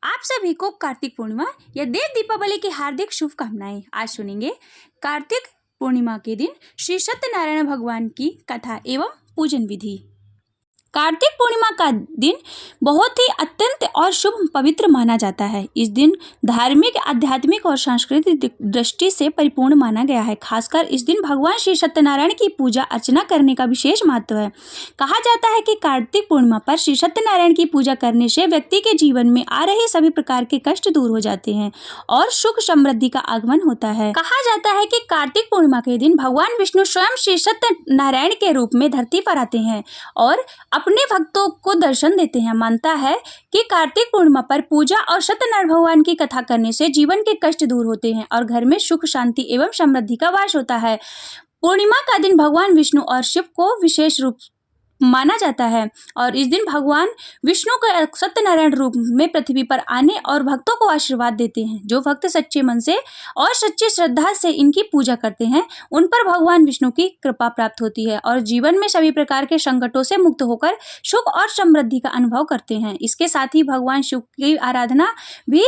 आप सभी को कार्तिक पूर्णिमा या देव दीपावली की हार्दिक शुभकामनाएं। आज सुनेंगे कार्तिक पूर्णिमा के दिन श्री सत्यनारायण भगवान की कथा एवं पूजन विधि। कार्तिक पूर्णिमा का दिन बहुत ही अत्यंत और शुभ पवित्र माना जाता है। इस दिन धार्मिक, आध्यात्मिक और सांस्कृतिक दृष्टि से परिपूर्ण माना गया है। खासकर इस दिन भगवान श्री सत्यनारायण की पूजा अर्चना करने का विशेष महत्व है। कहा जाता है कि कार्तिक पूर्णिमा पर श्री सत्यनारायण की पूजा करने से व्यक्ति के जीवन में आ रहे सभी प्रकार के कष्ट दूर हो जाते हैं और सुख समृद्धि का आगमन होता है। कहा जाता है कि कार्तिक पूर्णिमा के दिन भगवान विष्णु स्वयं श्री सत्यनारायण के रूप में धरती पर आते हैं और अपने भक्तों को दर्शन देते हैं। मानता है कि कार्तिक पूर्णिमा पर पूजा और सत्यनारायण भगवान की कथा करने से जीवन के कष्ट दूर होते हैं और घर में सुख, शांति एवं समृद्धि का वास होता है। पूर्णिमा का दिन भगवान विष्णु और शिव को विशेष रूप माना जाता है और इस दिन भगवान विष्णु के सत्यनारायण रूप में पृथ्वी पर आने और भक्तों को आशीर्वाद देते हैं। जो भक्त सच्चे मन से और सच्ची श्रद्धा से इनकी पूजा करते हैं उन पर भगवान विष्णु की कृपा प्राप्त होती है और जीवन में सभी प्रकार के संकटों से मुक्त होकर सुख और समृद्धि का अनुभव करते हैं। इसके साथ ही भगवान शिव की आराधना भी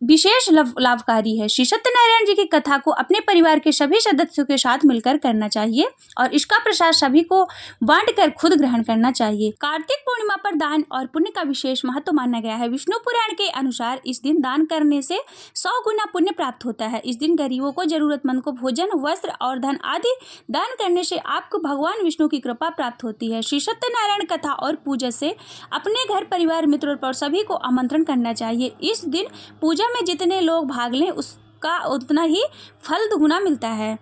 विशेष लाभकारी है। श्री सत्यनारायण जी की कथा को अपने परिवार के सभी सदस्यों के साथ मिलकर करना चाहिए और इसका प्रसाद सभी को बांटकर खुद ग्रहण करना चाहिए। कार्तिक पूर्णिमा पर दान और पुण्य का विशेष महत्व माना गया है। विष्णु पुराण के अनुसार इस दिन दान करने से 100 गुना पुण्य प्राप्त होता है। इस दिन गरीबों को, जरूरतमंद को भोजन, वस्त्र और धन आदि दान करने से आपको भगवान विष्णु की कृपा प्राप्त होती है। श्री सत्यनारायण कथा और पूजा से अपने घर, परिवार, मित्रों पर सभी को आमंत्रण करना चाहिए। इस दिन पूजा में जितने लोग भाग लें उसका उतना ही फल दुगुना मिलता है।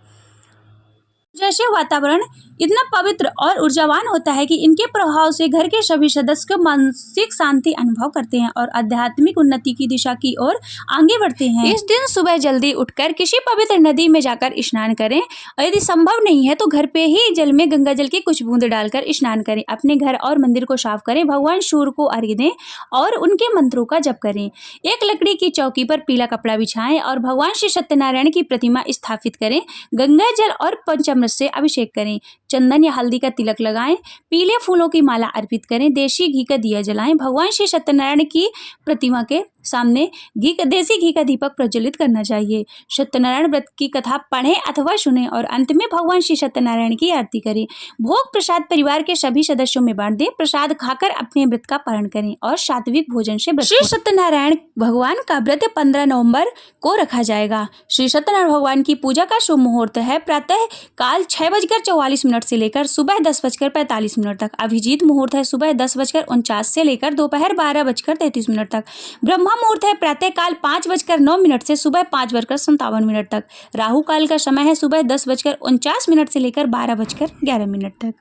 जैसे वातावरण इतना पवित्र और ऊर्जावान होता है कि इनके प्रभाव से घर के सभी सदस्य मानसिक शांति अनुभव करते हैं और आध्यात्मिक उन्नति की दिशा की ओर आगे बढ़ते हैं। इस दिन सुबह जल्दी उठकर किसी पवित्र नदी में जाकर स्नान करें और यदि संभव नहीं है तो घर पे ही जल में गंगा जल की कुछ बूंद डालकर स्नान करें। अपने घर और मंदिर को साफ करें, भगवान सूर्य को अर्घ्य दें और उनके मंत्रों का जप करें। एक लकड़ी की चौकी पर पीला कपड़ा बिछाएं और भगवान श्री सत्यनारायण की प्रतिमा स्थापित करें। गंगा जल और पंचामृत से अभिषेक करें। चंदन या हल्दी का तिलक लगाएं। पीले फूलों की माला अर्पित करें। देसी घी का दिया जलाएं। भगवान श्री सत्यनारायण की प्रतिमा के सामने देसी घी का दीपक प्रज्वलित करना चाहिए। सत्यनारायण व्रत की कथा पढ़ें अथवा सुनें और अंत में भगवान श्री सत्यनारायण की आरती करें। भोग प्रसाद परिवार के सभी सदस्यों में बांट दें। प्रसाद खाकर अपने व्रत का पारण करें और सात्विक भोजन से व्रत। श्री सत्यनारायण भगवान का व्रत 15 नवंबर को रखा जाएगा। श्री सत्यनारायण भगवान की पूजा का शुभ मुहूर्त है प्रातः काल 6:44 से लेकर सुबह 10:45 तक। अभिजीत मुहूर्त है सुबह 10:49 से लेकर दोपहर 12:33 तक। ब्रह्मा मुहूर्त है प्रातः काल 5:09 से सुबह 5:57 तक। राहु काल का समय है सुबह 10:49 से लेकर 12:11 तक।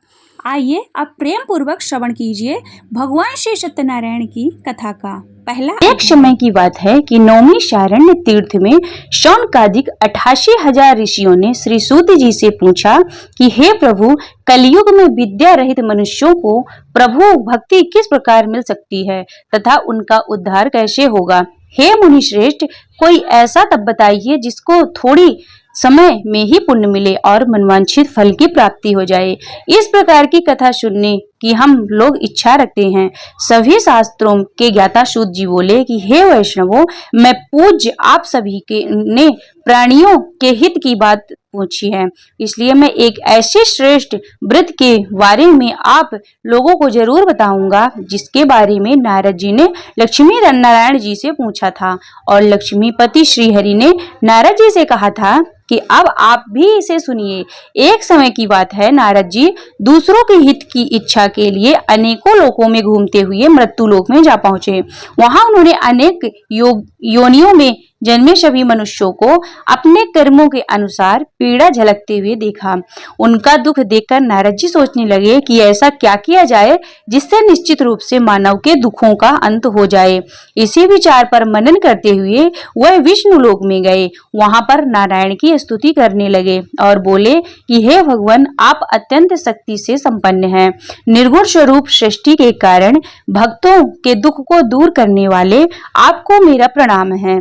आइए अब प्रेम पूर्वक श्रवण कीजिए भगवान श्री सत्यनारायण की कथा का। पहला, एक समय की बात है कि नौमी शारण्य तीर्थ में शौनकादिक 88,000 ऋषियों ने श्री सूत जी से पूछा कि हे प्रभु, कलयुग में विद्या रहित मनुष्यों को प्रभु भक्ति किस प्रकार मिल सकती है तथा उनका उद्धार कैसे होगा। हे मुनिश्रेष्ठ, कोई ऐसा तप बताइए जिसको थोड़ी समय में ही पुण्य मिले और मनवांछित फल की प्राप्ति हो जाए। इस प्रकार की कथा सुनने की हम लोग इच्छा रखते हैं। सभी शास्त्रों के ज्ञाता सूत जी बोले कि हे वैष्णवों, मैं पूज्य आप सभी के ने प्राणियों के हित की बात पूछी है, इसलिए मैं एक ऐसे श्रेष्ठ व्रत के बारे में आप लोगों को जरूर बताऊंगा जिसके बारे में नारद जी ने लक्ष्मी नारायण जी से पूछा था और लक्ष्मीपति श्रीहरि ने नारद जी से कहा था कि अब आप भी इसे सुनिए। एक समय की बात है, नारद जी दूसरों के हित की इच्छा के लिए अनेकों लोकों में घूमते हुए मृत्यु लोक में जा पहुंचे। वहां उन्होंने अनेक योनियों में जन्मे सभी मनुष्यों को अपने कर्मों के अनुसार पीड़ा झलकते हुए देखा। उनका दुख देखकर नारद जी सोचने लगे कि ऐसा क्या किया जाए जिससे निश्चित रूप से मानव के दुखों का अंत हो जाए। इसी विचार पर मनन करते हुए वह विष्णु लोक में गए। वहां पर नारायण की स्तुति करने लगे और बोले कि हे भगवान, आप अत्यंत शक्ति से संपन्न हैं। निर्गुण स्वरूप सृष्टि के कारण भक्तों के दुख को दूर करने वाले आपको मेरा प्रणाम है।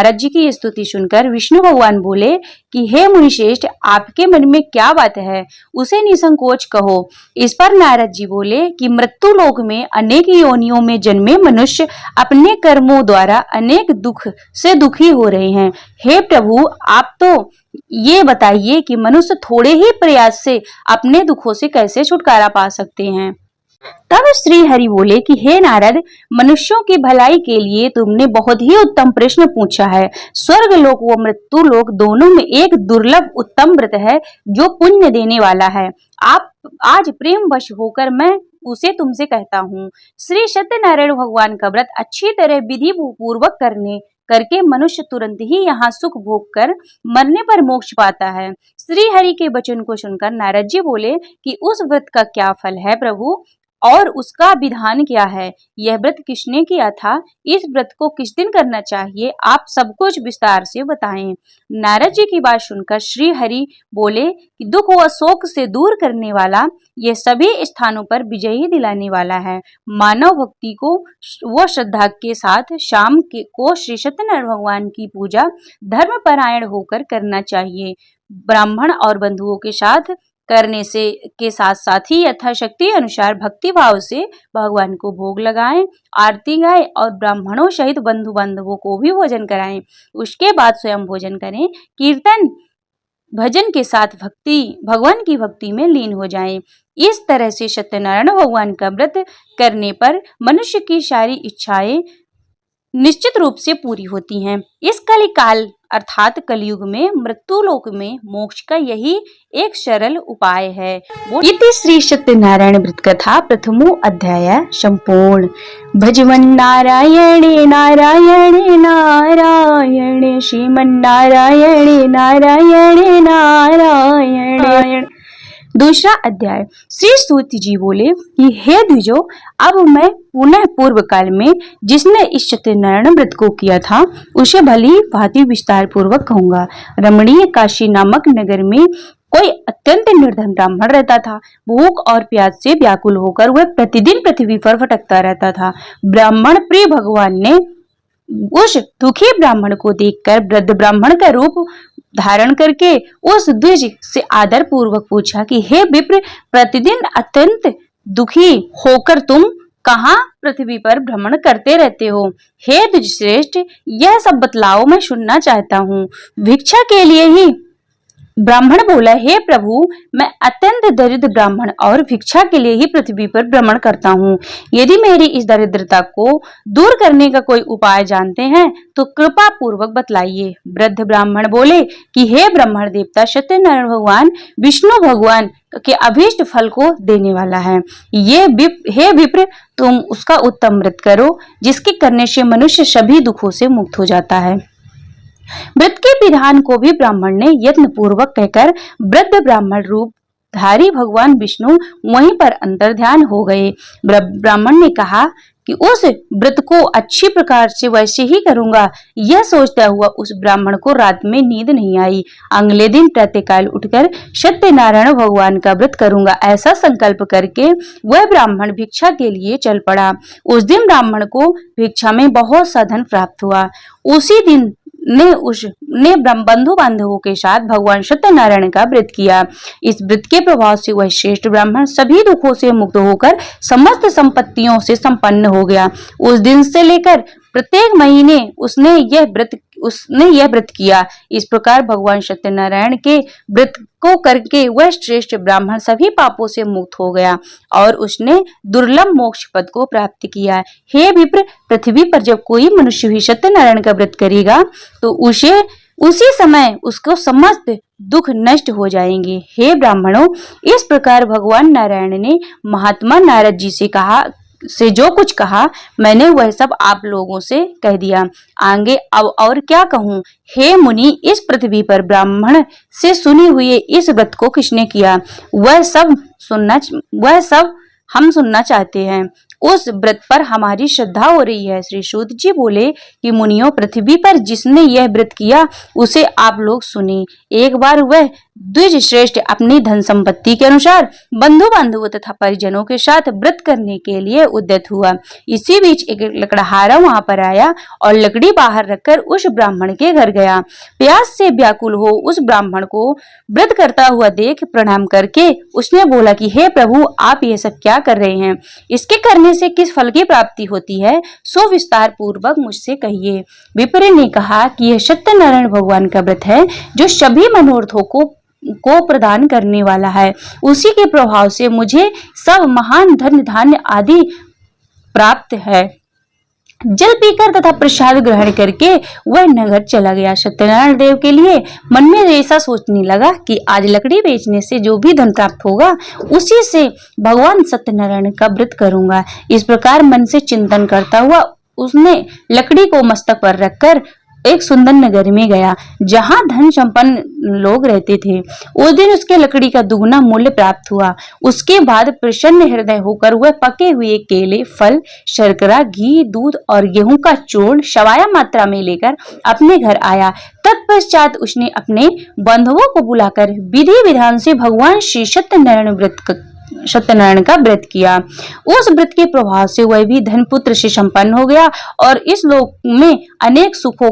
नारद जी की स्तुति सुनकर विष्णु भगवान बोले कि हे मुनिश्रेष्ठ, आपके मन में क्या बात है, उसे निसंकोच कहो। इस पर नारद जी बोले कि मृत्यु लोक में अनेक योनियों में जन्मे मनुष्य अपने कर्मों द्वारा अनेक दुख से दुखी हो रहे हैं। हे प्रभु, आप तो ये बताइए कि मनुष्य थोड़े ही प्रयास से अपने दुखों से कैसे छुटकारा पा सकते हैं। तब श्री हरि बोले कि हे नारद, मनुष्यों की भलाई के लिए तुमने बहुत ही उत्तम प्रश्न पूछा है। स्वर्ग लोक व मृत्यु लोक दोनों में एक दुर्लभ उत्तम व्रत है जो पुण्य देने वाला है। आप आज प्रेम वश होकर मैं उसे तुमसे कहता हूँ। श्री सत्यनारायण भगवान का व्रत अच्छी तरह विधि पूर्वक करके मनुष्य तुरंत ही यहाँ सुख भोग कर मरने पर मोक्ष पाता है। श्री हरि के वचन को सुनकर नारद जी बोले कि उस व्रत का क्या फल है प्रभु, और उसका विधान क्या है? यह व्रत किसने किया था? इस व्रत को किस दिन करना चाहिए? आप सब कुछ विस्तार से बताएं। नारद जी की बात सुनकर श्री हरि बोले कि दुख व शोक से दूर करने वाला, यह सभी स्थानों पर विजयी दिलाने वाला है। मानव भक्ति को व श्रद्धा के साथ शाम को श्री सत्यनारायण भगवान की पूजा धर्म परायण होकर करना चाहिए। ब्राह्मण और बंधुओं के साथ करने से के साथ साथ ही यथाशक्ति अनुसार भक्ति भाव से भगवान को भोग लगाएं, आरती गाएं और ब्राह्मणों सहित बंधु बांधवों को भी भोजन कराएं। उसके बाद स्वयं भोजन करें। कीर्तन भजन के साथ भगवान की भक्ति में लीन हो जाएं। इस तरह से सत्यनारायण भगवान का व्रत करने पर मनुष्य की सारी इच्छाएं निश्चित रूप से पूरी होती हैं। इस कलिकाल अर्थात कलयुग में मृत्यु लोक में मोक्ष का यही एक सरल उपाय है। इति श्री सत्यनारायण व्रत कथा प्रथमो अध्याय संपूर्ण। भजवन नारायणे नारायणे नारायणे श्रीमन्नारायणे नारायणे नारायण। दूसरा अध्याय। श्री सूत जी बोले कि हे द्विजो, अब मैं पुनः पूर्व काल में जिसने इस सत्यनारायण व्रत को किया था उसे भली भांति विस्तार पूर्वक कहूंगा। रमणीय काशी नामक नगर में कोई अत्यंत निर्धन ब्राह्मण रहता था। भूख और प्यास से व्याकुल होकर वह प्रतिदिन पृथ्वी पर भटकता रहता था। ब्राह्मण प्रिय भगवान ने उस दुखी ब्राह्मण को देखकर वृद्ध ब्राह्मण का रूप धारण करके उस द्विज से आदर पूर्वक पूछा कि हे विप्र, प्रतिदिन अत्यंत दुखी होकर तुम कहाँ पृथ्वी पर भ्रमण करते रहते हो? हे द्विज श्रेष्ठ, यह सब बतलाओ, मैं सुनना चाहता हूँ। भिक्षा के लिए ही ब्राह्मण बोला, हे प्रभु, मैं अत्यंत दरिद्र ब्राह्मण और भिक्षा के लिए ही पृथ्वी पर भ्रमण करता हूँ। यदि मेरी इस दरिद्रता को दूर करने का कोई उपाय जानते हैं तो कृपा पूर्वक बतलाइए। वृद्ध ब्राह्मण बोले कि हे ब्राह्मण देवता, सत्यनारायण भगवान विष्णु भगवान के अभीष्ट फल को देने वाला है। हे विप्र, तुम उसका उत्तम व्रत करो जिसके करने से मनुष्य सभी दुखों से मुक्त हो जाता है। व्रत के विधान को भी ब्राह्मण ने यत्न पूर्वक कहकर वृद्ध ब्राह्मण रूप धारी भगवान विष्णु वहीं पर अंतर्ध्यान हो गए। ब्राह्मण ने कहा कि उस व्रत को अच्छी प्रकार से वैसे ही करूंगा। यह सोचता हुआ उस ब्राह्मण को रात में नींद नहीं आई। अगले दिन प्रातःकाल उठकर सत्यनारायण भगवान का व्रत करूंगा, ऐसा संकल्प करके वह ब्राह्मण भिक्षा के लिए चल पड़ा। उस दिन ब्राह्मण को भिक्षा में बहुत सा धन प्राप्त हुआ। उसी दिन ने बंधु बांधवों के साथ भगवान सत्यनारायण का व्रत किया। इस व्रत के प्रभाव से वह श्रेष्ठ ब्राह्मण सभी दुखों से मुक्त होकर समस्त संपत्तियों से संपन्न हो गया। उस दिन से लेकर प्रत्येक महीने उसने यह व्रत किया। इस प्रकार भगवान सत्यनारायण के व्रत को करके वह श्रेष्ठ ब्राह्मण सभी पापों से मुक्त हो गया और उसने दुर्लभ मोक्ष पद को प्राप्त किया। हे विप्र, पृथ्वी पर जब कोई मनुष्य भी सत्यनारायण का व्रत करेगा तो उसी समय उसको समस्त दुख नष्ट हो जाएंगे। हे ब्राह्मणों, इस प्रकार भगवान नारायण ने महात्मा नारद जी से जो कुछ कहा, मैंने वह सब आप लोगों से कह दिया। आगे अब और क्या कहूँ? हे मुनि, इस पृथ्वी पर ब्राह्मण से सुनी हुई इस व्रत को किसने किया, वह सब हम सुनना चाहते हैं। उस व्रत पर हमारी श्रद्धा हो रही है। श्री सूत जी बोले कि मुनियों, पृथ्वी पर जिसने यह व्रत किया उसे आप लोग सुने। एक बार वह द्विज श्रेष्ठ अपनी धन संपत्ति के अनुसार बंधु बांधवों तथा परिजनों के साथ व्रत करने के लिए उद्यत हुआ। इसी बीच एक लकड़हारा वहां पर आया और लकड़ी बाहर रखकर उस ब्राह्मण के घर गया। प्यास से व्याकुल हो उस ब्राह्मण को व्रत करता हुआ देख प्रणाम करके उसने बोला कि हे प्रभु, आप ये सब क्या कर रहे हैं? इसके करने से किस फल की प्राप्ति होती है, सो विस्तार पूर्वक मुझसे कहिए। विप्र ने कहा कि यह सत्यनारायण भगवान का व्रत है जो सभी मनोरथों को प्रदान करने वाला है। उसी के प्रभाव से मुझे सब महान धन धान्य आदि प्राप्त है। जल पीकर तथा प्रसाद ग्रहण करके वह नगर चला गया। सत्यनारायण देव के लिए मन में ऐसा सोचने लगा कि आज लकड़ी बेचने से जो भी धन प्राप्त होगा उसी से भगवान सत्यनारायण का व्रत करूंगा। इस प्रकार मन से चिंतन करता हुआ उसने लकड़ी को मस्तक पर रखकर एक सुंदर नगर में गया जहां धन संपन्न लोग रहते थे। उस दिन उसके लकड़ी का दुगना मूल्य प्राप्त हुआ। उसके बाद प्रसन्न हृदय होकर वह पके हुए केले, फल, शर्करा, घी, दूध और गेहूं का चूर्ण सवाया मात्रा में लेकर अपने घर आया। तत्पश्चात उसने अपने बंधुओं को बुलाकर विधि विधान से भगवान श्री सत्यनारायण का व्रत किया। उस व्रत के प्रभाव से वह भी धन पुत्र से संपन्न हो गया और इस लोक में अनेक सुखों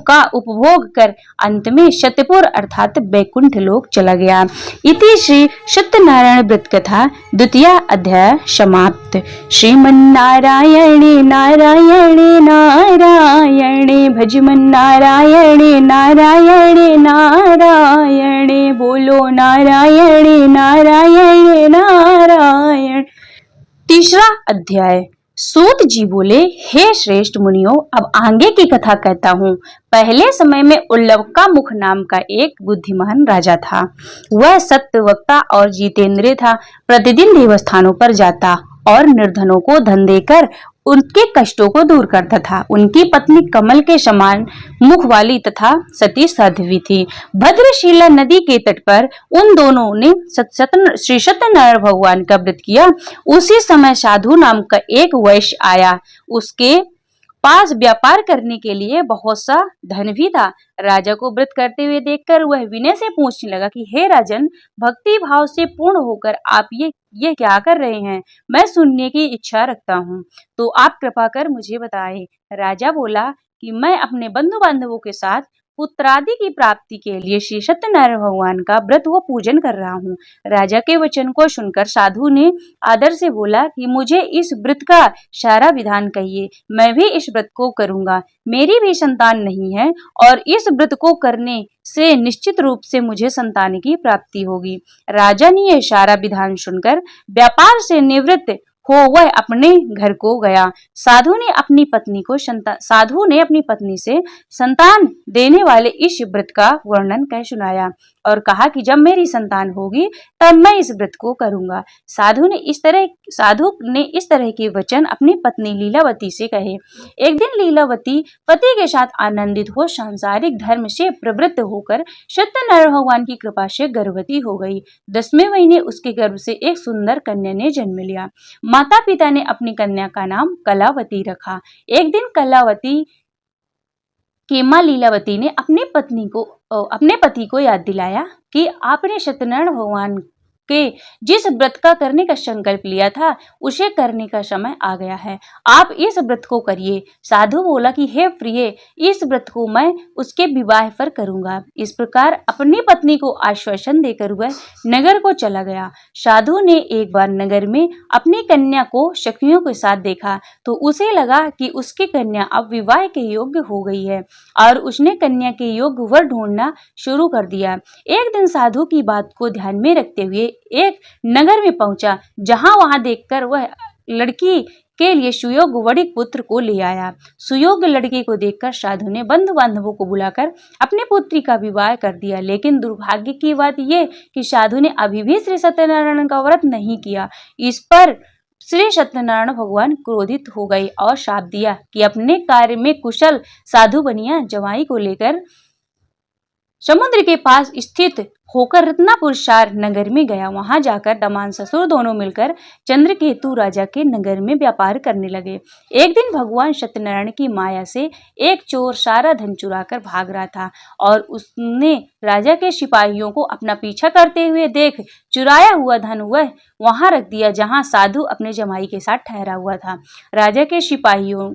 का उपभोग कर अंत में सत्यपुर अर्थात बैकुंठ लोक चला गया। इति श्री सत्यनारायण व्रत कथा द्वितीय अध्याय समाप्त। श्रीमन्नारायणे नारायणे नारायणे भजमन नारायणे नारायणे नारायणे बोलो नारायणे नारायणे नारायण। तीसरा अध्याय। सूत जी बोले, हे श्रेष्ठ मुनियों, अब आगे की कथा कहता हूँ। पहले समय में उल्लवका मुख नाम का एक बुद्धिमान राजा था। वह सत्यवक्ता और जितेंद्रिय था। प्रतिदिन देवस्थानों पर जाता और निर्धनों को धन देकर उनके कष्टों को दूर करता था। उनकी पत्नी कमल के समान मुख वाली तथा सती साध्वी थी। भद्रशिला नदी के तट पर उन दोनों ने श्री सत्यनारायण भगवान का व्रत किया। उसी समय साधु नाम का एक वैश्य आया। उसके पास व्यापार करने के लिए बहुत सा धन भी था। राजा को व्रत करते हुए देखकर वह विनय से पूछने लगा कि हे राजन, भक्ति भाव से पूर्ण होकर आप ये क्या कर रहे हैं? मैं सुनने की इच्छा रखता हूँ, तो आप कृपा कर मुझे बताएं। राजा बोला कि मैं अपने बंधु बांधवों के साथ पुत्रादि की प्राप्ति के लिए श्री सत्यनारायण भगवान का व्रत व पूजन कर रहा हूँ। राजा के वचन को सुनकर साधु ने आदर से बोला कि मुझे इस व्रत का सारा विधान कहिए, मैं भी इस व्रत को करूंगा। मेरी भी संतान नहीं है और इस व्रत को करने से निश्चित रूप से मुझे संतान की प्राप्ति होगी। राजा ने यह सारा विधान सुनकर व्यापार से निवृत्त हो वह अपने घर को गया। साधु ने अपनी पत्नी से संतान देने वाले इस व्रत का वर्णन कह सुनाया और कहा कि जब मेरी संतान होगी तब मैं इस व्रत को करूंगा। साधु ने इस तरह के वचन अपनी पत्नी लीलावती से कहे। एक दिन लीलावती पति के साथ आनंदित हो सांसारिक धर्म से प्रवृत्त होकर सत्यनारायण भगवान की कृपा से गर्भवती हो गई। 10वें महीने उसके गर्भ से एक सुंदर कन्या ने जन्म लिया। माता पिता ने अपनी कन्या का नाम कलावती रखा। एक दिन कलावती की मां लीलावती ने अपने पति को याद दिलाया कि आपने सत्यनारायण भगवान के जिस व्रत का करने का संकल्प लिया था उसे करने का समय आ गया है, आप इस व्रत को करिए। साधु बोला कि हे प्रिय, इस व्रत को मैं उसके विवाह पर करूंगा। इस प्रकार अपनी पत्नी को आश्वासन देकर वह नगर को चला गया। साधु ने एक बार नगर में अपनी कन्या को सखियों के साथ देखा तो उसे लगा कि उसकी कन्या अब विवाह के योग्य हो गई है और उसने कन्या के योग्य वर ढूंढना शुरू कर दिया। एक दिन साधु की बात को ध्यान में रखते हुए एक नगर में पहुंचा, वहां देखकर वह लड़की के लिए सुयोग्य वणिक पुत्र को ले आया। सुयोग्य लड़की को देखकर साधु ने बंधु बांधवों को बुलाकर अपने पुत्री का विवाह कर दिया। लेकिन दुर्भाग्य की बात यह कि साधु ने अभी भी श्री सत्यनारायण का व्रत नहीं किया। इस पर श्री सत्यनारायण भगवान क्रोधित हो गए और शाप दिया कि अपने कार्य में कुशल साधु बनिया जवाई को लेकर समुद्र के पास स्थित होकर रत्नापुर शार नगर में गया। वहां जाकर दमान ससुर दोनों मिलकर चंद्रकेतु राजा के नगर में व्यापार करने लगे। एक दिन भगवान सत्यनारायण की माया से एक चोर सारा धन चुरा कर भाग रहा था और उसने राजा के सिपाहियों को अपना पीछा करते हुए देख चुराया हुआ धन वह वहां रख दिया जहां साधु अपने जमाई के साथ ठहरा हुआ था। राजा के सिपाहियों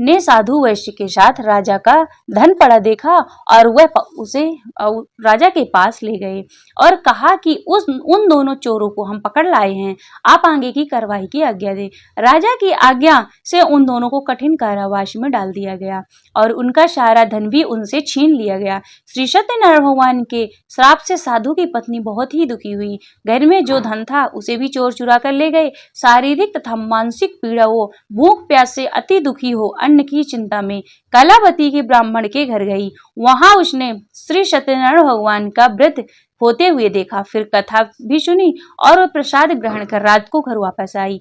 ने साधु वैश्य के साथ राजा का धन पड़ा देखा और वह उसे राजा के पास ले गए और कहा कि उन दोनों चोरों को हम पकड़ लाए हैं, आप आगे की कार्रवाई की आज्ञा दे। राजा की आज्ञा से उन दोनों को कठिन कारावास में डाल दिया गया और उनका सारा धन भी उनसे छीन लिया गया। श्री सत्यनारायण भगवान के श्राप से साधु की पत्नी बहुत ही दुखी हुई। घर में जो धन था उसे भी चोर चुरा कर ले गए। शारीरिक तथा मानसिक पीड़ा हो, भूख प्यास से अति दुखी हो, अन्न की चिंता में कलावती के ब्राह्मण के घर गई। वहां उसने श्री सत्यनारायण भगवान का व्रत होते हुए देखा, फिर कथा भी सुनी और वह प्रसाद ग्रहण कर रात को घर वापस आई।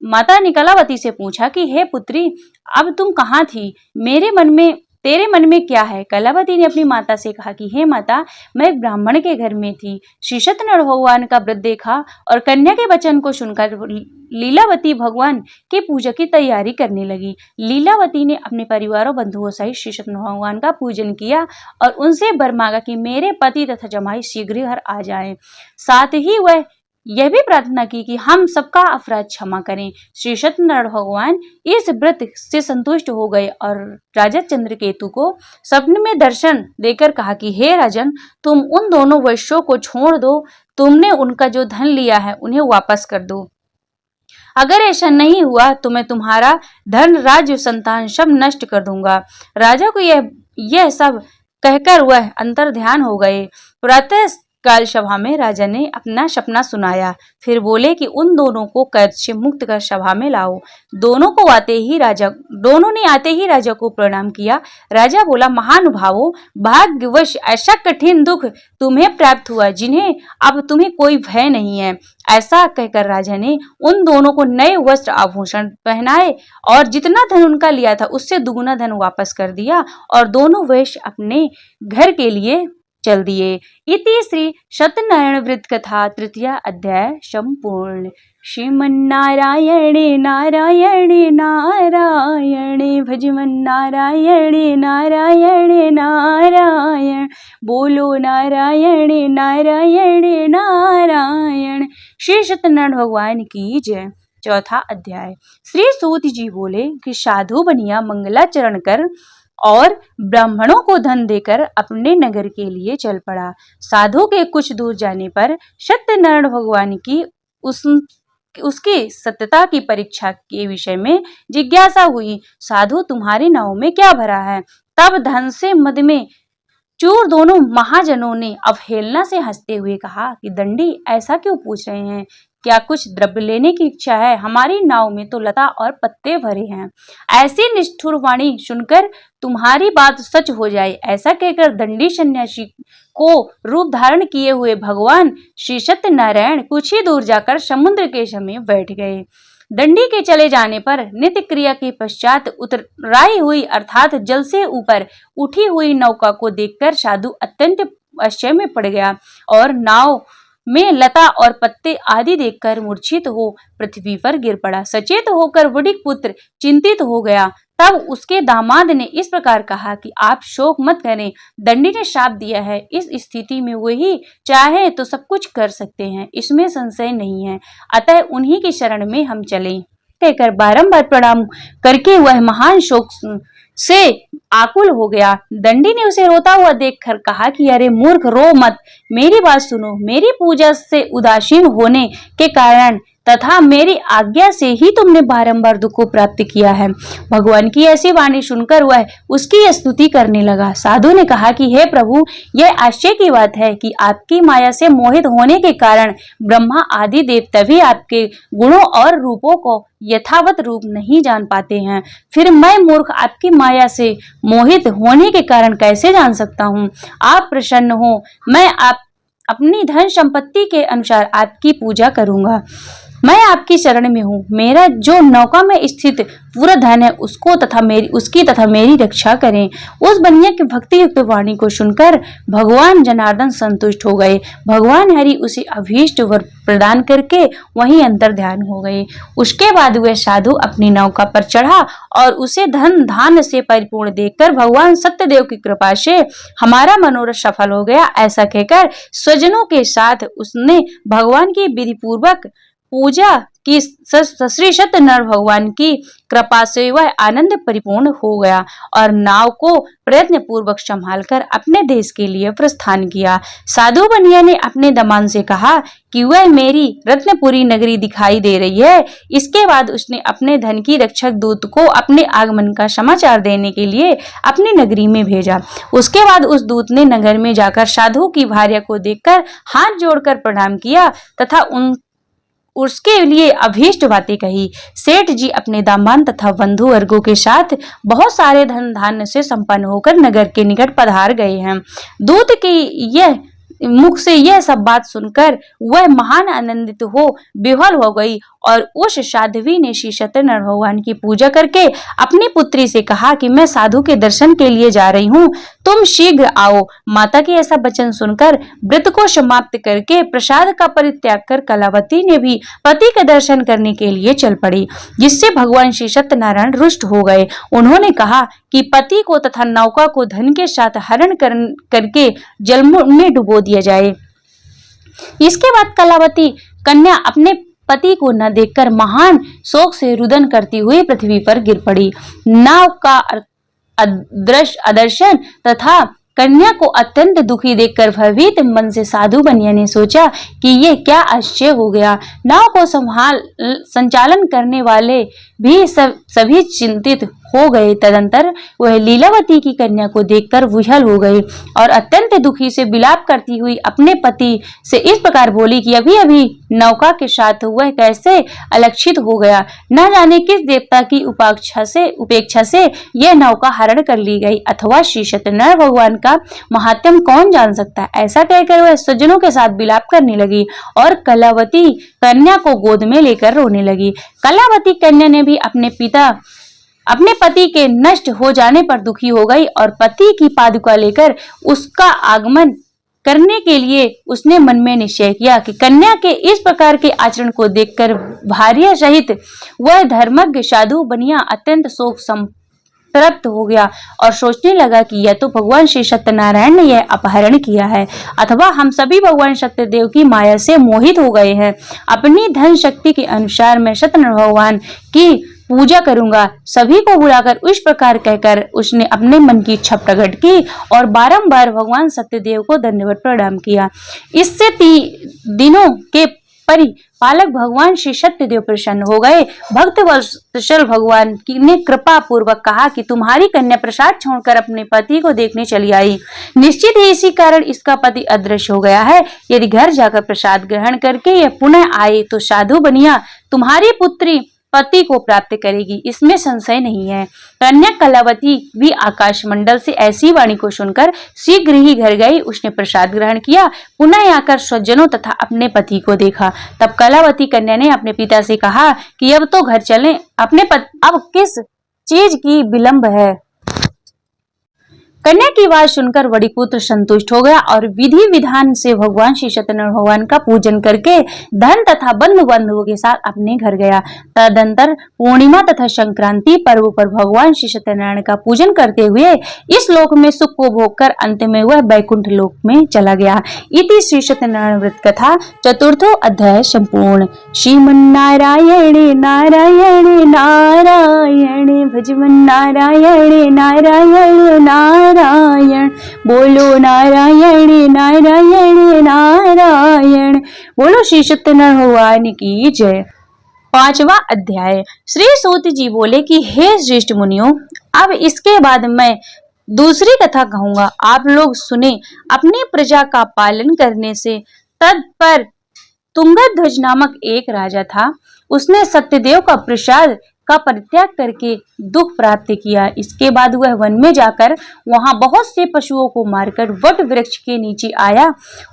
माता ने कलावती से पूछा कि हे पुत्री, अब तुम कहाँ थी? तेरे मन में क्या है? कलावती ने अपनी माता से कहा कि हे माता, मैं एक ब्राह्मण के घर में थी, श्री सत्यनारायण भगवान का व्रत देखा और कन्या के वचन को सुनकर लीलावती भगवान के पूजा की तैयारी करने लगी। लीलावती ने अपने परिवार और बंधुओं सहित श्री सत्यनारायण भगवान का पूजन किया और उनसे वर मांगा कि मेरे पति तथा जमाई शीघ्र घर आ जाएं। साथ ही वह यह भी प्रार्थना की कि हम सबका अपराध क्षमा करें। श्री सत्यनारायण भगवान इस व्रत से संतुष्ट हो गए और राजा चंद्रकेतु को स्वप्न में दर्शन देकर कहा कि हे राजन, तुम उन दोनों वैश्यों को छोड़ दो, तुमने उनका जो धन लिया है उन्हें वापस कर दो। अगर ऐसा नहीं हुआ तो मैं तुम्हारा धन, राज्य, संतान सब नष्ट कर दूंगा। राजा को यह सब कहकर वह अंतर ध्यान हो गए। प्रातः काल सभा में राजा ने अपना सपना सुनाया, फिर बोले कि उन दोनों को कैद से मुक्त कर सभा में लाओ। दोनों ने आते ही राजा को प्रणाम किया। राजा बोला, महानुभावों, भाग्यवश ऐसा कठिन दुख तुम्हें प्राप्त हुआ जिन्हें अब तुम्हें कोई भय नहीं है। ऐसा कहकर राजा ने उन दोनों को नए वस्त्र आभूषण पहनाए और जितना धन उनका लिया था उससे दुगुना धन वापस कर दिया और दोनों वैश्य अपने घर के लिए चल दिए। इति श्री सत्यनारायण व्रत कथा तृतीय अध्याय संपूर्ण। श्रीमन्नारायणे नारायणे नारायणे भजमन नारायणे नारायणे नारायण, बोलो नारायणे नारायणे नारायण। श्री सत्यनारायण भगवान की जय। चौथा अध्याय। श्री सूत जी बोले कि साधु बनिया मंगलाचरण कर और ब्राह्मणों को धन देकर अपने नगर के लिए चल पड़ा। साधु के कुछ दूर जाने पर सत्यनारायण भगवान की उसकी सत्यता की परीक्षा के विषय में जिज्ञासा हुई। साधु, तुम्हारी नाव में क्या भरा है? तब धन से मद में चूर दोनों महाजनों ने अवहेलना से हंसते हुए कहा कि दंडी, ऐसा क्यों पूछ रहे हैं? क्या कुछ द्रव्य लेने की इच्छा है? हमारी नाव में तो लता और पत्ते भरे हैं। ऐसी निष्ठुर वाणी सुनकर तुम्हारी बात सच हो जाए, ऐसा कहकर दंडी सन्यासी को रूप धारण किए हुए भगवान श्री सत्यनारायण कुछ ही दूर जाकर समुद्र के समीप बैठ गए। दंडी के चले जाने पर नित्य क्रिया के पश्चात उतराई हुई अर्थात जल से ऊपर उठी हुई नौका को देखकर साधु अत्यंत आश्चर्य में पड़ गया और नाव में लता और पत्ते आदि देखकर मूर्छित हो पृथ्वी पर गिर पड़ा। सचेत होकर वडिक पुत्र चिंतित हो गया। तब उसके दामाद ने इस प्रकार कहा कि आप शोक मत करें, दंडी ने शाप दिया है, इस स्थिति में वही चाहे तो सब कुछ कर सकते हैं, इसमें संशय नहीं है, अतः उन्हीं की शरण में हम चलें। कहकर बारंबार प्रणाम करके वह महान शोक से आकुल हो गया। दंडी ने उसे रोता हुआ देखकर कहा कि अरे मूर्ख, रो मत, मेरी बात सुनो। मेरी पूजा से उदासीन होने के कारण तथा मेरी आज्ञा से ही तुमने बारंबार दुख को प्राप्त किया है। भगवान की ऐसी वाणी सुनकर वह उसकी स्तुति करने लगा। साधु ने कहा कि हे प्रभु, यह आश्चर्य की बात है कि आपकी माया से मोहित होने के कारण ब्रह्मा आदि देवता भी आपके गुणों और रूपों को यथावत रूप नहीं जान पाते हैं। फिर मैं मूर्ख आपकी माया से मोहित होने के कारण कैसे जान सकता हूँ? आप प्रसन्न हो, मैं अपनी धन संपत्ति के अनुसार आपकी पूजा करूंगा। मैं आपकी शरण में हूँ। मेरा जो नौका में स्थित पूरा धन है उसको तथा मेरी रक्षा करें। उस बनिया की भक्ति युक्त वाणी को सुनकर भगवान जनार्दन संतुष्ट हो गए। भगवान हरि उसे अभीष्ट वर प्रदान करके वहीं अंतर ध्यान हो गए। उसके बाद वह साधु अपनी नौका पर चढ़ा और उसे धन धान्य से परिपूर्ण देखकर भगवान सत्यदेव की कृपा से हमारा मनोरथ सफल हो गया, ऐसा कहकर स्वजनों के साथ उसने भगवान की विधि पूर्वक पूजा की। श्री सत्यनारायण भगवान की कृपा से वह आनंद परिपूर्ण हो गया और नाव को प्रयत्न पूर्वक संभालकर अपने देश के लिए प्रस्थान किया। साधु बनिया ने अपने दमान से कहा कि वह मेरी रत्नपुरी नगरी दिखाई दे रही है। इसके बाद उसने अपने धन की रक्षक दूत को अपने आगमन का समाचार देने के लिए अपनी नगरी में भेजा। उसके बाद उस दूत ने नगर में जाकर साधु की भार्या को देखकर हाथ जोड़कर प्रणाम किया तथा उसके लिए अभीष्ट बातें कही। सेठ जी अपने दामान तथा बंधु वर्गों के साथ बहुत सारे धन धान्य से संपन्न होकर नगर के निकट पधार गए हैं। दूत की यह मुख से यह सब बात सुनकर वह महान आनंदित हो विह्वल हो गई और उस साध्वी ने श्री सत्यनारायण भगवान की पूजा करके अपनी पुत्री से कहा कि मैं साधु के दर्शन के लिए जा रही हूँ, तुम शीघ्र आओ। माता के ऐसा वचन सुनकर व्रत को समाप्त करके प्रसाद का परित्याग कर कलावती ने भी पति के दर्शन करने के लिए चल पड़ी, जिससे भगवान श्री सत्यनारायण रुष्ट हो गए। उन्होंने कहा कि पति को तथा नौका को धन के साथ हरण करके जल में डुबो दिया जाए। इसके बाद कलावती कन्या अपने पति को न देखकर महान शोक से रुदन करती हुई पृथ्वी पर गिर पड़ी। नाव का अदर्शन तथा कन्या को अत्यंत दुखी देखकर भयभीत मन से साधु बनिया ने सोचा कि ये क्या आश्चर्य हो गया। नाव को संचालन करने वाले भी सभी चिंतित हो गए। तदंतर वह लीलावती की कन्या को देखकर विह्वल हो गई और अत्यंत दुखी से विलाप करती हुई अपने पति से इस प्रकार बोली कि अभी अभी नौका के साथ वह कैसे अलक्षित हो गया, न जाने किस देवता की उपेक्षा से यह नौका हरण कर ली गई, अथवा श्री सत्यनारायण भगवान का महात्म कौन जान सकता है। ऐसा कहकर वह स्वजनों के साथ विलाप करने लगी और कलावती कन्या को गोद में लेकर रोने लगी। कलावती कन्या ने भी अपने पति के नष्ट हो जाने पर दुखी हो गई और पति की पादुका लेकर उसका आगमन करने के लिए उसने मन में निश्चय किया कि कन्या के इस प्रकार के आचरण को देखकर भार्या सहित वह धर्मज्ञ साधु बनिया अत्यंत शोक संतप्त हो गया और सोचने लगा कि यह तो भगवान श्री सत्यनारायण ने यह अपहरण किया है, अथवा हम सभी भगवान सत्यदेव की माया से मोहित हो गए हैं। अपनी धन शक्ति के अनुसार मैं सत्यनारायण भगवान की पूजा करूंगा। सभी को बुलाकर इस प्रकार कहकर उसने अपने मन की इच्छा प्रकट की और बारंबार भगवान सत्यदेव को दंडवत प्रणाम किया। इससे दिनों के परिपालक भगवान श्री सत्यदेव प्रसन्न हो गए। भक्त वत्सल भगवान ने कृपा पूर्वक कहा कि तुम्हारी कन्या प्रसाद छोड़कर अपने पति को देखने चली आई। निश्चित ही इसी कारण इसका पति अदृश्य हो गया है। यदि घर जाकर प्रसाद ग्रहण करके यह पुनः आए तो साधु बनिया तुम्हारी पुत्री पति को प्राप्त करेगी, इसमें संशय नहीं है। कन्या कलावती भी आकाश मंडल से ऐसी वाणी को सुनकर शीघ्र ही घर गई। उसने प्रसाद ग्रहण किया, पुनः आकर स्वजनों तथा अपने पति को देखा। तब कलावती कन्या ने अपने पिता से कहा कि अब तो घर चलें, अब किस चीज की विलंब है। कन्या की बात सुनकर बड़ी पुत्र संतुष्ट हो गया और विधि विधान से भगवान श्री सत्यनारायण भगवान का पूजन करके धन तथा बंधुओं के साथ अपने घर गया। तदंतर पूर्णिमा तथा संक्रांति पर्व पर भगवान श्री सत्यनारायण का पूजन करते हुए इस लोक में सुख को भोग कर अंत में वह बैकुंठ लोक में चला गया। इति श्री सत्यनारायण व्रत कथा चतुर्थो अध्याय संपूर्ण। श्रीमन्नारायण नारायण नारायण भजमन नारायण नारायण नारायण बोलो नारायण नारायण नारायण बोलो श्री सत्यनारायण भगवान की जय। 5वां अध्याय। श्री सूत जी बोले कि हे श्रेष्ठ मुनियों, अब इसके बाद मैं दूसरी कथा कहूंगा, आप लोग सुने। अपनी प्रजा का पालन करने से तत्पर तुंगध्वज नामक एक राजा था। उसने सत्यदेव का प्रसाद का परित्याग करके दुख प्राप्त किया। इसके बाद वह वन में जाकर वहां बहुत से पशुओं को मारकर वट वृक्ष के नीचे आया।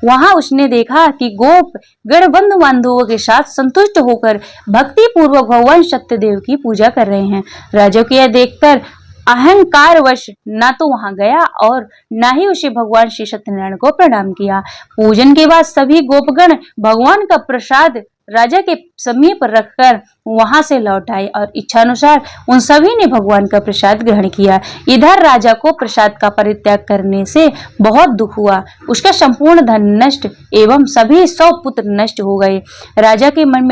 वहां उसने देखा कि गोप गण बंधु बांधवों के साथ संतुष्ट होकर भक्ति पूर्वक भगवान सत्यदेव की पूजा कर रहे हैं। राजा को यह देखकर अहंकारवश न तो वहां गया और न ही उसे भगवान श्री सत्यनारायण को प्रणाम किया। पूजन के बाद सभी गोपगण भगवान का प्रसाद राजा के समीप रखकर वहां से लौट आए और इच्छानुसार उन सभी ने भगवान का प्रसाद ग्रहण किया। इधर राजा को प्रसाद का परित्याग करने से बहुत दुख हुआ। उसका संपूर्ण धन नष्ट एवं सभी 100 पुत्र नष्ट हो गए। राजा के मन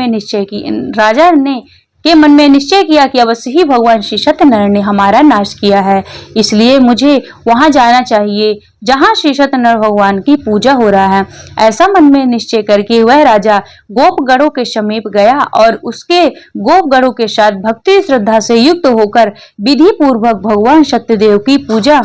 में निश्चय किया कि अवश्य ही भगवान श्री सत्यनारायण ने हमारा नाश किया है, इसलिए मुझे वहां जाना चाहिए जहां श्री सत्यनारायण भगवान की पूजा हो रहा है। ऐसा मन में निश्चय करके वह राजा गोपगणों के समीप गया और उसके गोपगणों के साथ भक्ति श्रद्धा से युक्त होकर विधि पूर्वक भगवान सत्यदेव की पूजा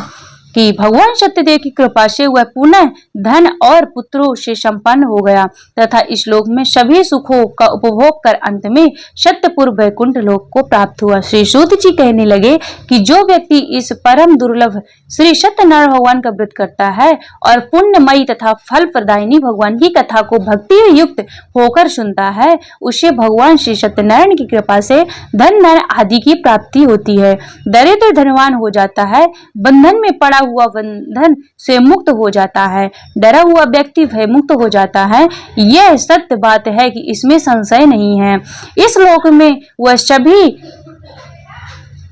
कि भगवान सत्यदेव की कृपा से वह पुनः धन और पुत्रों से संपन्न हो गया तथा इस लोक में सभी सुखों का उपभोग कर अंत में सत्यपुर वैकुंठ लोक को प्राप्त हुआ। श्री सूत जी कहने लगे कि जो व्यक्ति इस परम दुर्लभ श्री सत्यनारायण भगवान का व्रत करता है और पुण्यमयी तथा फल प्रदायिनी भगवान की कथा को भक्ति युक्त होकर सुनता है, उसे भगवान श्री सत्यनारायण की कृपा से धन आदि की प्राप्ति होती है। दरिद्र धनवान हो जाता है, बंधन में पड़ा हुआ बंधन से मुक्त हो जाता है, डरा हुआ व्यक्ति भय मुक्त हो जाता है। यह सत्य बात है कि इसमें संशय नहीं है। इस लोक में वह सभी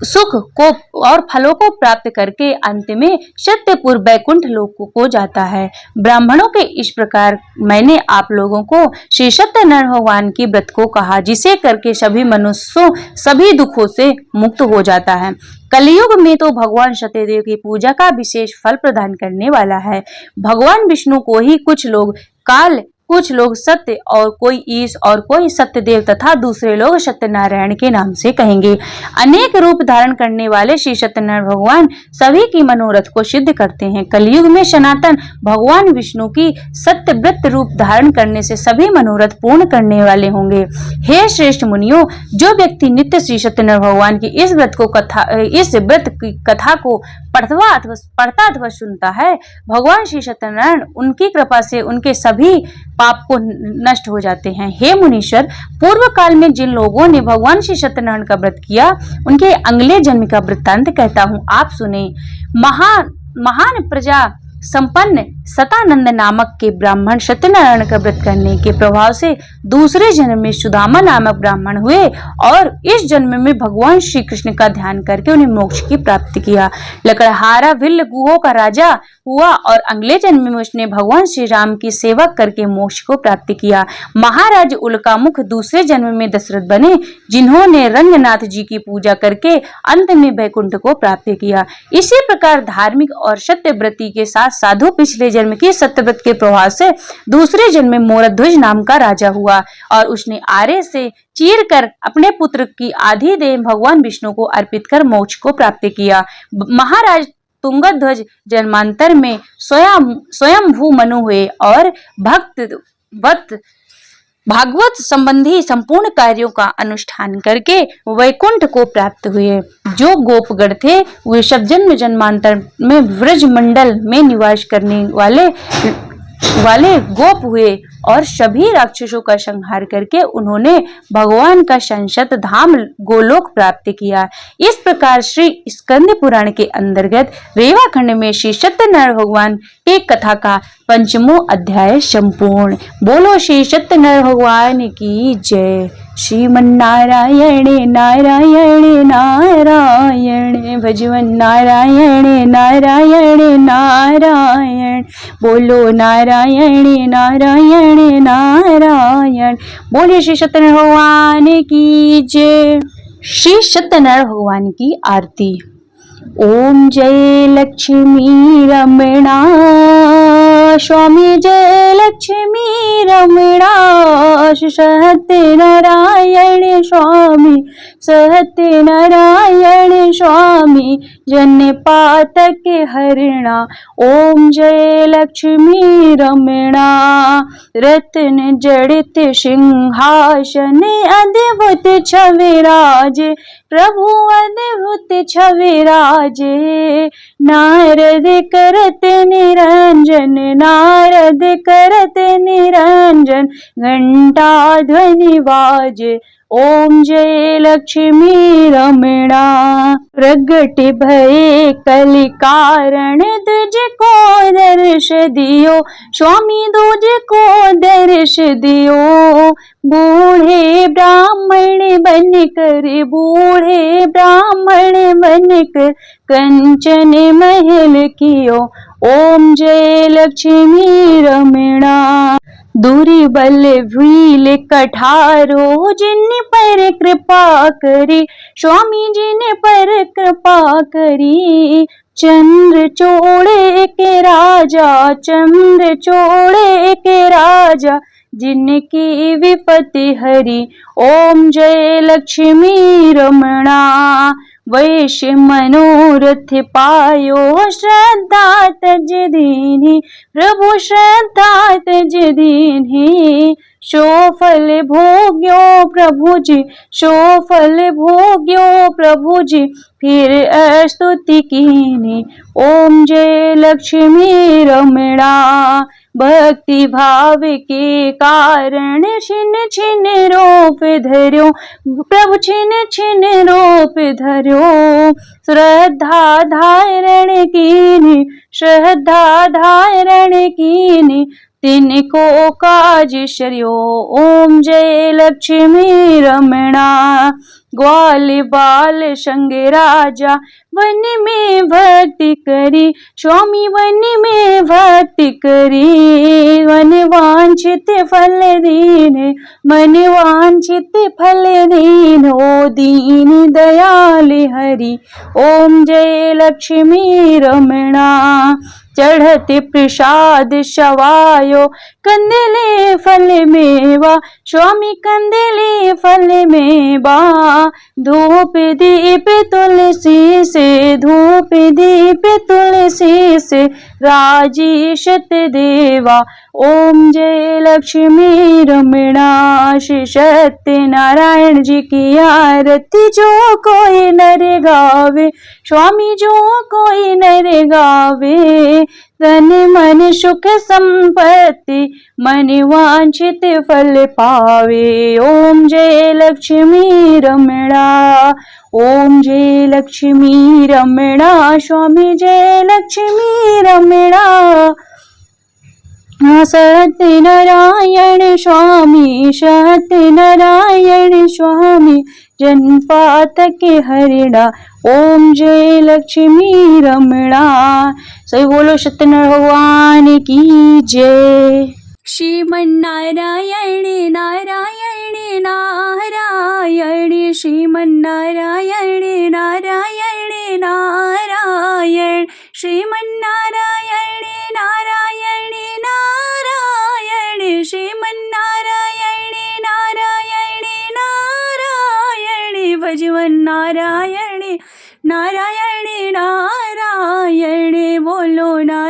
सुख को और फलों को प्राप्त करके अंत में सत्यपुर वैकुंठ लोक को जाता है। ब्राह्मणों के इस प्रकार मैंने आप लोगों को श्री सत्यनारायण भगवान की व्रत को कहा, जिसे करके सभी मनुष्यों सभी दुखों से मुक्त हो जाता है। कलयुग में तो भगवान सत्यदेव की पूजा का विशेष फल प्रदान करने वाला है। भगवान विष्णु को ही कुछ लोग काल, कुछ लोग सत्य और कोई ईश और कोई सत्यदेव तथा दूसरे लोग सत्यनारायण के नाम से कहेंगे। अनेक रूप धारण करने वाले श्री सत्यनारायण भगवान सभी की मनोरथ को सिद्ध करते हैं। कलयुग में सनातन भगवान विष्णु की सत्यव्रत रूप धारण करने से सभी मनोरथ पूर्ण करने वाले होंगे। हे श्रेष्ठ मुनियों, जो व्यक्ति नित्य श्री सत्यनारायण भगवान की इस व्रत की कथा को पढ़ता अथवा सुनता है, भगवान श्री सत्यनारायण उनकी कृपा से उनके सभी पाप को नष्ट हो जाते हैं। हे मुनीश्वर, पूर्व काल में जिन लोगों ने भगवान श्री सत्यनारायण का व्रत किया, उनके अगले जन्म का वृत्तांत कहता हूँ, आप सुने। महान प्रजा संपन्न सतानंद नामक के ब्राह्मण सत्यनारायण का व्रत करने के प्रभाव से दूसरे जन्म में सुदामा नामक ब्राह्मण हुए और इस जन्म में भगवान श्री कृष्ण का ध्यान करके उन्हें मोक्ष की प्राप्ति किया। लकड़हारा भिल्ल गुहों का राजा हुआ और अगले जन्म में उसने भगवान श्री राम की सेवा करके मोक्ष को प्राप्त किया। महाराज उल्कामुख दूसरे जन्म में दशरथ बने, जिन्होंने रंगनाथ जी की पूजा करके अंत में वैकुंठ को प्राप्त किया। इसी प्रकार धार्मिक और सत्यव्रती के साथ साधु पिछले जन्म की सत्यव्रत के प्रभाव से दूसरे जन्म में मोरध्वज नाम का राजा हुआ और उसने आरे से चीर कर अपने पुत्र की आधी देह भगवान विष्णु को अर्पित कर मोक्ष को प्राप्त किया। महाराज तुंगध्वज जन्मांतर में स्वयंभू मनु हुए और भागवत संबंधी संपूर्ण कार्यों का अनुष्ठान करके वैकुंठ को प्राप्त हुए। जो गोपगण थे वे सब जन्मांतर में व्रज मंडल में निवास करने वाले गोप हुए और सभी राक्षसों का संहार करके उन्होंने भगवान का संसत धाम गोलोक प्राप्त किया। इस प्रकार श्री स्कंद पुराण के अंतर्गत रेवाखंड में श्री सत्यनारायण भगवान की कथा का 5वां अध्याय संपूर्ण। बोलो श्री सत्यनारायण भगवान की जय। श्रीमन्नारायण नारायण नारायण भजवन नारायण नारायण नारायण। बोलो नारायण नारायण नारायण। बोले श्री सत्यनारायण भगवान की जय। श्री सत्यनारायण भगवान की आरती। ओम जय लक्ष्मी रमणा स्वामी जय लक्ष्मी रमणा सत्यनारायण स्वामी सत्यनारायण स्वामी जन पातक हरणा ओम जय लक्ष्मी रमणा रत्न जड़ित सिंहासन अद्भुत छविराजे प्रभु अद्भुत छविराजे नारद करत निरंजन नारद करत निरंजन घंटा ध्वनि बाजे ओम जय लक्ष्मी रमणा प्रगट भये कलि कारण तुझको दर्श दियो स्वामी तुझको दर्श दियो बूढ़े ब्राह्मण बन कर कंचन महल कियो ओम जय लक्ष्मी रमणा दूरी बल भील कठारो जिन पर कृपा करी स्वामी जिन पर कृपा करी चंद्र चोड़े के राजा जिनकी विपत्ति हरी ओम जय लक्ष्मी रमणा वैश्य मनोरथ पायो श्रद्धा तज दीन्ही प्रभु श्रद्धा तज दीन्ही शो फल भोग्यो प्रभु जी फिर स्तुति कीनी ओम जय लक्ष्मी रमणा भक्ति भाव के कारण छिन छिन रूप धर्यो प्रभु छिन छिन रूप धर्यो श्रद्धा धारण कीनी तिनको काज शर्यो ओम जय लक्ष्मी रमणा ग्वाल बाल संग राजा वन में भक्ति करी स्वामी वन में भक्ति करी मन वांछित फल दीन ओ दीन दयाल हरि ओम जय लक्ष्मी रमणा चढ़ते प्रसाद शवायो कंदले फल मेवा स्वामी कंदले फल मेवा धूप दीप तुलसी से राजीशत देवा ओम जय लक्ष्मी रमणा श्री सत्यनारायण जी की आरती जो कोई नर गावे स्वामी जो कोई नर गावे तन मन सुख संपत्ति मन वांछित फल पावे ओम जय लक्ष्मी रमणा ओम जय लक्ष्मी रमणा स्वामी जय लक्ष्मी रमणा सत्यनारायण स्वामी जनपातक हरिणा ओम जय लक्ष्मी रमणा सभी बोलो सत्यनारायण भगवान की जय। श्रीमन्नारायण नारायण नारायण श्रीमन्नारायण नारायण नारायण श्रीमन्नारायण नारायण नारायण श्रीमन्नारायण नारायण नारायण भजवन नारायण नारायण नारायण बोलो नारायण।